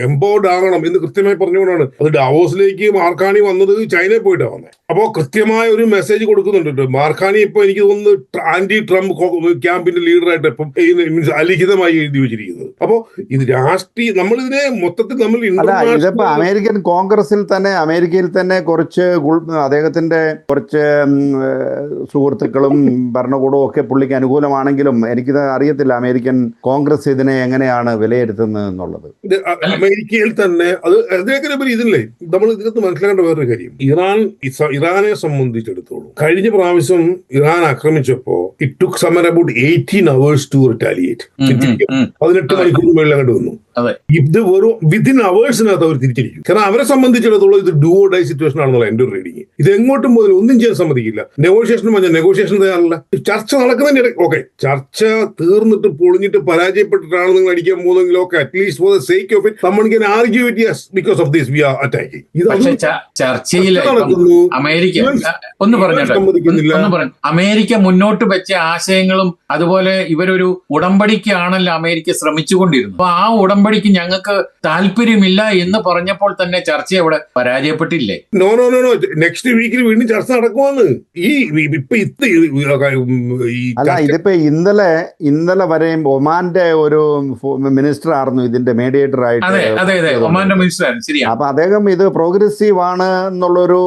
എംപവർഡ് ആകണം എന്ന് കൃത്യമായി പറഞ്ഞുകൊണ്ടാണ് അത് ഡാവോസിലേക്ക് മാർക്കാണി വന്നത്. ചൈനയിൽ പോയിട്ടാണ് വന്നത്. അപ്പോ കൃത്യമായ ഒരു മെസ്സേജ് കൊടുക്കുന്നുണ്ട്. മാർക്കാണി ഇപ്പൊ എനിക്ക് തോന്നുന്നു ആന്റി ട്രംപ് ക്യാമ്പിന്റെ ലീഡറായിട്ട് ഇപ്പം അലിഖിതമായി എഴുതി വെച്ചിരിക്കുന്നത്. അപ്പോ ഇത് രാഷ്ട്രീയ നമ്മളിതിനെ മൊത്തത്തിൽ നമ്മൾ അമേരിക്കൻ കോൺഗ്രസിൽ തന്നെ അമേരിക്കയിൽ തന്നെ കുറച്ച് അദ്ദേഹത്തിന്റെ കുറച്ച് സുഹൃത്തുക്കളും ഭരണകൂടവും ഒക്കെ പുള്ളിക്ക് അനുകൂലമാണെങ്കിലും എനിക്ക് ഇത് അറിയത്തില്ല അമേരിക്കൻ കോൺഗ്രസ് ഇതിനെ എങ്ങനെയാണ് വിലയിരുത്തുന്നത് എന്നുള്ളത്. ഇത് അമേരിക്കയിൽ തന്നെ അതിനേക്കാളുപരി ഇതില്ലേ നമ്മൾ ഇതിനകത്ത് മനസ്സിലാക്കേണ്ട വേറൊരു കാര്യം, ഇറാനെ സംബന്ധിച്ചിടത്തോളം കഴിഞ്ഞ പ്രാവശ്യം ഇറാൻ ആക്രമിച്ചപ്പോ it took somewhere about 18 hours to retaliate. 18 മണിക്കൂർ മേളിൽ അങ്ങോട്ട് വന്നു. ഇത് വെറും വിത്തിൻ അവേഴ്സിനകത്ത് അവർ തിരിച്ചിരിക്കും. കാരണം അവരെ സംബന്ധിച്ചിടത്തോളം ഇത് ഡു ഓർ ഡൈ സിറ്റുവേഷൻ ആണെന്നുള്ള എന്റെ ഒരു റീഡിങ്. ഇത് എങ്ങോട്ടും മുതൽ ഒന്നും ചെയ്യാൻ സമ്മതിക്കില്ല. നെഗോഷിയേഷൻ പറഞ്ഞാൽ നെഗോഷിയേഷൻ തയ്യാറല്ല. ചർച്ച നടക്കുന്നതിന്റെ ഓക്കെ, ചർച്ച തീർന്നിട്ട് പൊളിഞ്ഞിട്ട് പരാജയപ്പെട്ടിട്ടാണ് നിങ്ങൾ അടിക്കാൻ പോകുന്നെങ്കിൽ okay, at least for the sake of it someone can argue it, yes, because of this we are attacking. ചർച്ചയിൽ അമേരിക്ക ഒന്ന് പറഞ്ഞു അമേരിക്ക മുന്നോട്ട് വെച്ച ആശയങ്ങളും അതുപോലെ ഇവരൊരു ഉടമ്പടിക്കാണല്ലോ അമേരിക്ക ശ്രമിച്ചുകൊണ്ടിരുന്നു. അപ്പൊ ആ ഉടമ്പടിക്ക് ഞങ്ങൾക്ക് താല്പര്യമില്ല എന്ന് പറഞ്ഞപ്പോൾ തന്നെ ചർച്ച അവിടെ പരാജയപ്പെട്ടില്ലേ? നോ നെക്സ്റ്റ് വീക്കിൽ വീണ്ടും ചർച്ച നടക്കുവാന്ന്. ഇതിപ്പോ ഇന്നലെ വരെയും ഒമാന്റെ ഒരു മിനിസ്റ്റർ ആയിരുന്നു ഇതിന്റെ മീഡിയേറ്റർ ആയിട്ട്. ഒമാന്റെ മിനിസ്റ്റർ ആയിരുന്നു, ശരിയാണ്. അപ്പൊ അദ്ദേഹം ഇത് പ്രോഗ്രസീവ് ആണ് എന്നുള്ളൊരു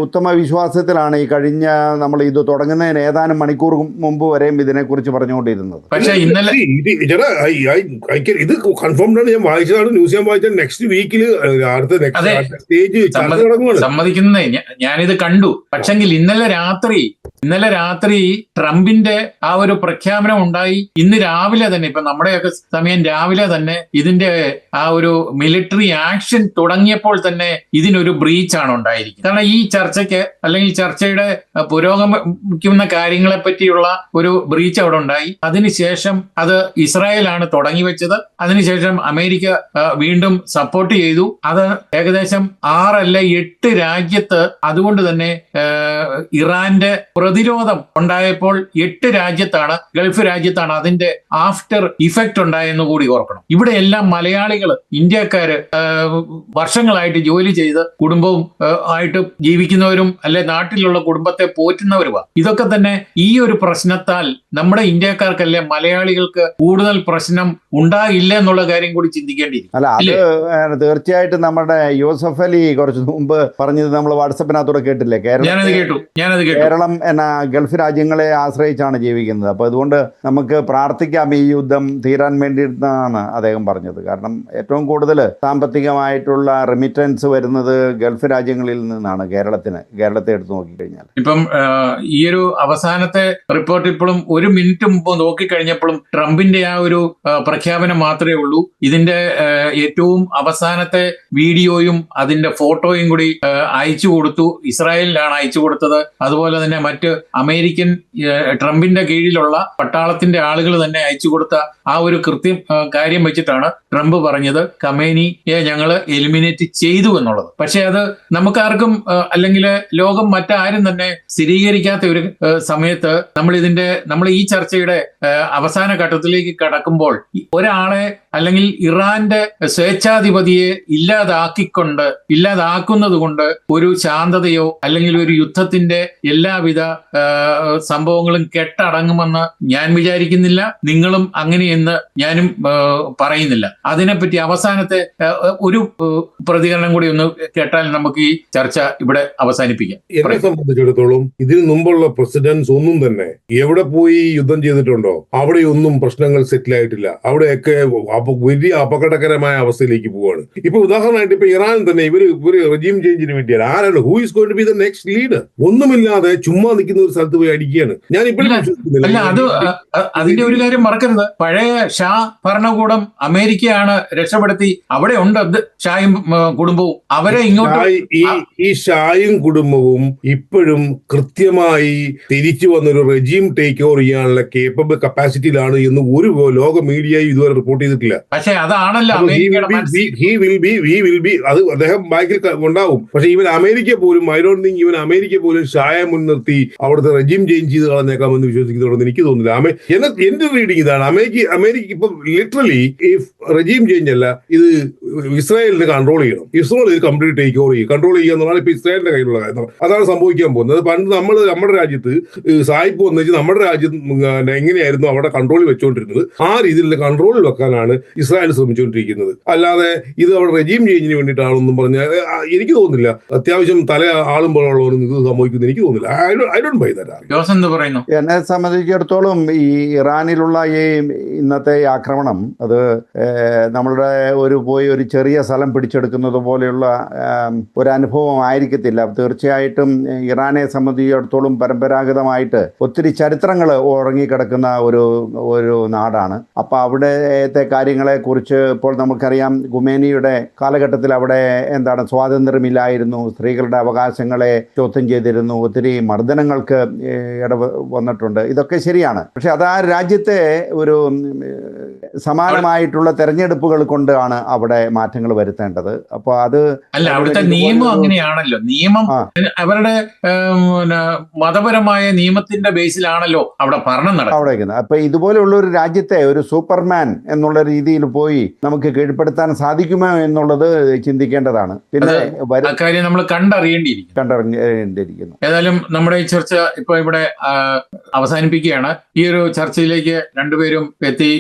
ഉത്തമ വിശ്വാസത്തിലാണ് ഈ കഴിഞ്ഞ നമ്മൾ ഇത് തുടങ്ങുന്നതിന് ഏതാനും മണിക്കൂർ മുമ്പ് വരെയും ഇതിനെക്കുറിച്ച് പറഞ്ഞുകൊണ്ടിരുന്നത്. പക്ഷേ ഇന്നലെ ഇത് കൺഫേംഡ് ആണ്, ഞാൻ വായിച്ചതാണ്, ന്യൂസ് ഞാൻ വായിച്ചത്. നെക്സ്റ്റ് വീക്കില് അടുത്ത സ്റ്റേജ് സമ്മതിക്കുന്നേ, ഞാനിത് കണ്ടു. പക്ഷെങ്കിൽ ഇന്നലെ രാത്രി ട്രംപിന്റെ ആ ഒരു പ്രഖ്യാപനം ഉണ്ടായി. ഇന്ന് രാവിലെ തന്നെ, ഇപ്പൊ നമ്മുടെയൊക്കെ സമയം രാവിലെ തന്നെ ഇതിന്റെ ആ ഒരു മിലിറ്ററി ആക്ഷൻ തുടങ്ങിയപ്പോൾ തന്നെ ഇതിനൊരു ബ്രീച്ച് ആണ് ഉണ്ടായിരിക്കുന്നത്. കാരണം ഈ ചർച്ചയ്ക്ക് അല്ലെങ്കിൽ ചർച്ചയുടെ പുരോഗമിക്കുന്ന കാര്യങ്ങളെ പറ്റിയുള്ള ഒരു ബ്രീച്ച് അവിടെ ഉണ്ടായി. അതിനുശേഷം അത് ഇസ്രായേലാണ് തുടങ്ങി വെച്ചത്. അതിനുശേഷം അമേരിക്ക വീണ്ടും സപ്പോർട്ട് ചെയ്തു. അത് ഏകദേശം 6 അല്ല 8 രാജ്യത്ത്, അതുകൊണ്ട് തന്നെ ഇറാന്റെ പ്രതിരോധം ഉണ്ടായപ്പോൾ 8 രാജ്യത്താണ്, ഗൾഫ് രാജ്യത്താണ് അതിന്റെ ആഫ്റ്റർ ഇഫക്റ്റ് ഉണ്ടായെന്ന് കൂടി ഓർക്കണം. ഇവിടെ എല്ലാം മലയാളികൾ, ഇന്ത്യക്കാര് വർഷങ്ങളായിട്ട് ജോലി ചെയ്ത് കുടുംബവും ആയിട്ട് ജീവിക്കുന്നവരും അല്ലെ നാട്ടിലുള്ള കുടുംബത്തെ പോറ്റുന്നവരുമാണ്. ഇതൊക്കെ തന്നെ ഈ ഒരു പ്രശ്നത്താൽ നമ്മുടെ ഇന്ത്യക്കാർക്കല്ലേ മലയാളികൾക്ക് കൂടുതൽ പ്രശ്നം ഉണ്ടാകില്ല എന്നുള്ള കാര്യം കൂടി ചിന്തിക്കേണ്ടിയിരിക്കും. അല്ല, അത് തീർച്ചയായിട്ടും നമ്മുടെ യൂസഫ് അലി കുറച്ച് മുമ്പ് പറഞ്ഞത് നമ്മൾ വാട്സപ്പിനകത്തൂടെ കേട്ടില്ലേ? ഞാനത് കേട്ടു. കേരളം എന്ന ഗൾഫ് രാജ്യങ്ങളെ ആശ്രയിച്ചാണ് ജീവിക്കുന്നത്. അപ്പൊ അതുകൊണ്ട് നമുക്ക് പ്രാർത്ഥിക്കാം ഈ യുദ്ധം തീരാൻ വേണ്ടിയിട്ടാണ് അദ്ദേഹം പറഞ്ഞത്. കാരണം ഏറ്റവും കൂടുതൽ സാമ്പത്തികമായിട്ടുള്ള റെമിറ്റൻസ് വരുന്നത് ഗൾഫ് രാജ്യങ്ങളിൽ നിന്നാണ് കേരളത്തെ എടുത്തു നോക്കിക്കഴിഞ്ഞാൽ. ഇപ്പം ഈ ഒരു അവസാനത്തെ റിപ്പോർട്ട് ഇപ്പോഴും 1 മിനിറ്റ് മുമ്പ് നോക്കിക്കഴിഞ്ഞപ്പോഴും ട്രംപിന്റെ ആ ഒരു പ്രഖ്യാപനം മാത്രമേ ഉള്ളൂ. ഇതിന്റെ ഏറ്റവും അവസാനത്തെ വീഡിയോയും അതിന്റെ ഫോട്ടോയും കൂടി അയച്ചു കൊടുത്തു. ഇസ്രായേലിലാണ് അയച്ചു കൊടുത്തത്. അതുപോലെ തന്നെ മറ്റ് അമേരിക്കൻ ട്രംപിന്റെ കീഴിലുള്ള പട്ടാളത്തിന്റെ ആളുകൾ തന്നെ അയച്ചു കൊടുത്ത ആ ഒരു കാര്യം വെച്ചിട്ടാണ് ട്രംപ് പറഞ്ഞത് ഖമേനിയെ ഞങ്ങൾ എലിമിനേറ്റ് ചെയ്തു എന്നുള്ളത്. പക്ഷെ അത് നമുക്കാർക്കും അല്ലെങ്കിൽ ലോകം മറ്റാരും തന്നെ സ്ഥിരീകരിക്കാത്ത ഒരു സമയത്ത് നമ്മൾ ഈ ചർച്ചയുടെ അവസാന ഘട്ടത്തിലേക്ക് കടക്കുമ്പോൾ ഒരാളെ അല്ലെങ്കിൽ ഇറാന്റെ സ്വേച്ഛാധിപതിയെ ഇല്ലാതാക്കുന്നത് കൊണ്ട് ഒരു ശാന്തതയോ അല്ലെങ്കിൽ ഒരു യുദ്ധത്തിന്റെ എല്ലാവിധ സംഭവങ്ങളും കെട്ടടങ്ങുമെന്ന് ഞാൻ വിചാരിക്കുന്നില്ല. നിങ്ങളും അങ്ങനെയെന്ന് ഞാനും പറയുന്നില്ല. അതിനെപ്പറ്റി അവസാനത്തെ ഒരു പ്രതികരണം കൂടി ഒന്ന് കേട്ടാൽ നമുക്ക് ഈ ചർച്ച ഇവിടെ അവസാനിപ്പിക്കാം. എന്നെ സംബന്ധിച്ചിടത്തോളം ഇതിനു മുമ്പുള്ള പ്രസിഡന്റ്സ് ഒന്നും തന്നെ എവിടെ പോയി യുദ്ധം ചെയ്തിട്ടുണ്ടോ അവിടെയൊന്നും പ്രശ്നങ്ങൾ സെറ്റിൽ ആയിട്ടില്ല. അവിടെയൊക്കെ വലിയ അപകടകരമായ അവസ്ഥയിലേക്ക് പോവുകയാണ്. ഇപ്പൊ ഉദാഹരണമായിട്ട് ഇപ്പൊ ഇറാൻ തന്നെ ഇവര് റെജീം ചേഞ്ചിന് വേണ്ടിയാണ്. ആരാണ് who is going to be the next leader? ഒന്നുമില്ലാതെ ചുമ്മാ നിൽക്കുന്ന ഒരു സ്ഥലത്ത് പോയി അടിക്കുകയാണ്. ഞാൻ ഇപ്പോഴും അതിന്റെ ഒരു കാര്യം മറക്കരുത്. പഴയ ഷാ ഭരണകൂടം അമേരിക്കയാണ് രക്ഷപ്പെടുത്തി. അവിടെ ഉണ്ട് ഷായും കുടുംബവും. അവരെ ഇങ്ങോട്ട് ഈ ഷായും കുടുംബവും ഇപ്പോഴും കൃത്യമായി തിരിച്ചു വന്നൊരു റെജീം ടേക്ക് ഓവർ ചെയ്യാനുള്ള കേപ്പബിൾ കപ്പാസിറ്റിയിലാണ് എന്ന് ഒരു ലോക മീഡിയയും ഇതുവരെ റിപ്പോർട്ട് ചെയ്തിട്ടില്ല. പക്ഷെ അതാണല്ലോ അത് അദ്ദേഹം ബാക്കിൽ ഉണ്ടാവും. പക്ഷെ ഇവൻ അമേരിക്ക പോലും അമേരിക്ക പോലും ഷായെ മുൻനിർത്തി അവിടുത്തെ റെജീം ചേഞ്ച് ചെയ്ത് കളഞ്ഞേക്കാമെന്ന് വിശ്വസിക്കുന്നുണ്ടെന്ന് എനിക്ക് തോന്നുന്നില്ല. എന്റെ റീഡിംഗ് ഇതാണ്. അമേരിക്ക ഇപ്പൊ ലിറ്ററലി റെജീം ചേഞ്ച് അല്ല, ഇത് ഇസ്രായേലിന് കൺട്രോൾ ചെയ്യണം. ഇസ്രായേൽ ഇത് കംപ്ലീറ്റ് ടേക്ക് ഓവർ ചെയ്യും. കൺട്രോൾ ചെയ്യുക എന്നുള്ളതാണ് ഇപ്പൊ ഇസ്രായേലിന്റെ കയ്യിലുള്ള കാര്യം. അതാണ് സംഭവിക്കാൻ പോകുന്നത്. പണ്ട് നമ്മുടെ രാജ്യത്ത് സായിപ്പ് വന്നു വെച്ചാൽ നമ്മുടെ രാജ്യം എങ്ങനെയായിരുന്നു അവിടെ കൺട്രോളിൽ വെച്ചുകൊണ്ടിരുന്നത്, ആ രീതിയിലുള്ള കൺട്രോളിൽ വെക്കാനാണ് ഇസ്രായേൽ ശ്രമിച്ചുകൊണ്ടിരിക്കുന്നത്. അല്ലാതെ ഇത് അവിടെ റെജീം ചേഞ്ചിന് വേണ്ടിയിട്ടാണെന്നും പറഞ്ഞാൽ എനിക്ക് തോന്നുന്നില്ല. അത്യാവശ്യം തല ആളുമ്പോഴുള്ളവരും ഇത് സംഭവിക്കുന്നത് എനിക്ക് തോന്നുന്നില്ല. I don't buy that. Jose എന്ത് പറയുന്നു? എന്നെ സംബന്ധിച്ചിടത്തോളം ഈ ഇറാനിലുള്ള ഈ ഇന്നത്തെ ആക്രമണം അത് നമ്മളുടെ ഒരു ചെറിയ സ്ഥലം പിടിച്ചെടുക്കുന്നത് പോലെയുള്ള ഒരു അനുഭവം ആയിരിക്കത്തില്ല. തീർച്ചയായിട്ടും ഇറാനെ സംബന്ധിച്ചിടത്തോളം പരമ്പരാഗതമായിട്ട് ഒത്തിരി ചരിത്രങ്ങൾ ഉറങ്ങിക്കിടക്കുന്ന ഒരു നാടാണ്. അപ്പോൾ അവിടുത്തെ കാര്യങ്ങളെക്കുറിച്ച് ഇപ്പോൾ നമുക്കറിയാം, ഖുമേനിയുടെ കാലഘട്ടത്തിൽ അവിടെ സ്വാതന്ത്ര്യമില്ലായിരുന്നു, സ്ത്രീകളുടെ അവകാശങ്ങളെ ചോദ്യം ചെയ്തിരുന്നു, ഒത്തിരി മർദ്ദനങ്ങൾക്ക് വന്നിട്ടുണ്ട്. ഇതൊക്കെ ശരിയാണ്. പക്ഷെ അത് ആ രാജ്യത്തെ ഒരു സമാനമായിട്ടുള്ള തെരഞ്ഞെടുപ്പുകൾ കൊണ്ടാണ് അവിടെ മാറ്റങ്ങൾ വരുത്തേണ്ടത്. അപ്പോൾ അത് അല്ല, അവിടുത്തെ നിയമം അങ്ങനെയാണല്ലോ. നിയമം അവരുടെ മതപരമായ നിയമത്തിന്റെ ബേസിലാണല്ലോ അവിടെ ഭരണം നടക്കുന്നത്. അപ്പൊ ഇതുപോലെയുള്ള ഒരു രാജ്യത്തെ ഒരു സൂപ്പർമാൻ എന്നുള്ള രീതിയിൽ പോയി നമുക്ക് കീഴ്പ്പെടുത്താൻ സാധിക്കുമോ എന്നുള്ളത് ചിന്തിക്കേണ്ടതാണ്. പിന്നെ കാര്യം നമ്മൾ കണ്ടറിയേണ്ടിയിരിക്കുന്നു. ഏതായാലും നമ്മുടെ ഈ ചർച്ച ഇപ്പൊ ഇവിടെ അവസാനിപ്പിക്കുകയാണ്. ഈ ഒരു ചർച്ചയിലേക്ക് രണ്ടുപേരും എത്തി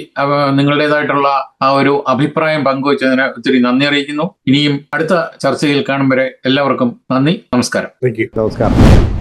നിങ്ങളുടേതായിട്ടുള്ള ആ ഒരു അഭിപ്രായം പങ്കുവച്ചതിന് ഒത്തിരി നന്ദി അറിയിക്കുന്നു. ഇനിയും അടുത്ത ചർച്ചയിൽ കാണും വരെ എല്ലാവർക്കും നന്ദി, നമസ്കാരം. Thank you. നമസ്കാരം.